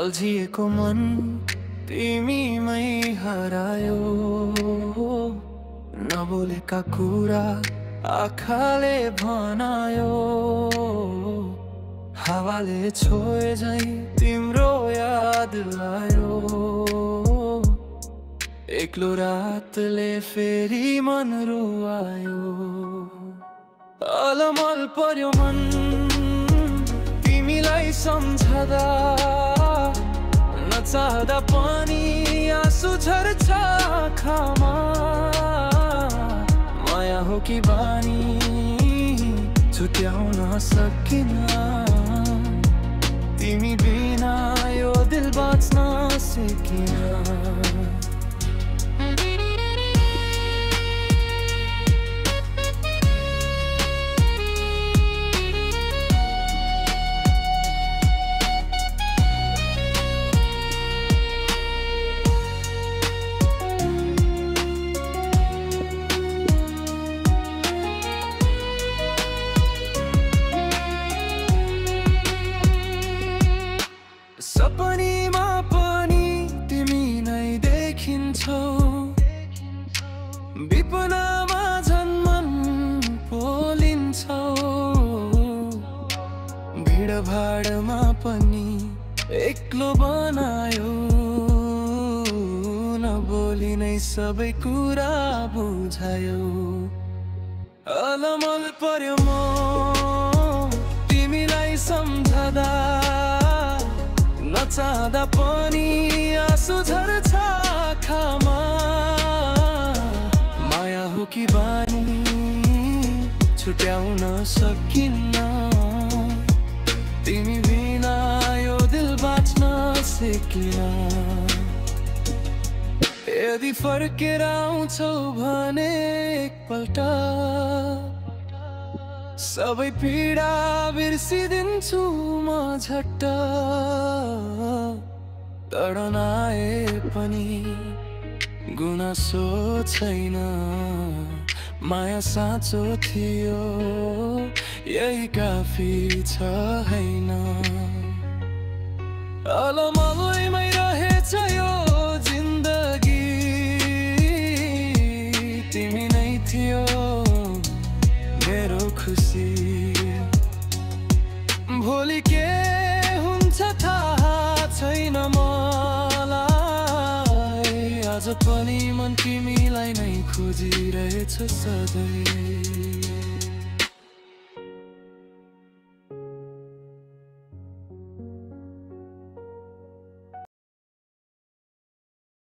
अल्झिएको मन तिमीमै हरायो। नबोलेका कुरा आँखाले भनायो। हावाले छोए झै तिम्रो याद आयो। एक्लो रातले फेरि मन रुवायो। अलमल पर्यो मन तिमीलाई सम्झदा। नचाहदा पनि आँसु झर्छ आँखामा। माया हो कि बानी छुट्याउन सकिन। तिमी बिना यो दिल बाँच्न सकिन। सपनीमा पनि तिमी नै देखिन्छौ। विपनामा झन् मन पोलिन्छौ। भिडभाडमा पनि एक्लो बनायो। नबोली नै सबै कुरा बुझायो। अलमल पर्यो म तिमीलाई सम्झदा। नचाहदा पनि आँसु झर्छ आँखामा। माया हो कि बानी छुट्याउन सकिन्न। तिमी बिना यो दिल बाँच्न सकिन। यदि फर्केर आउँछौ भने एकपल्ट सबै पीडा बिर्सिदिन्छु म झट्ट। तडन आए पनि गुनासो छैन। माया साँचो थियो यही काफी छ हैन। अलमलैमै रहेछ यो जिन्दगी। तिमी नै थियो मेरो खुसी। भोलि के हुन्छ थाहा छैन मलाई। आज पनि मन तिमीलाई नै खोजिरहेछ सधैँ।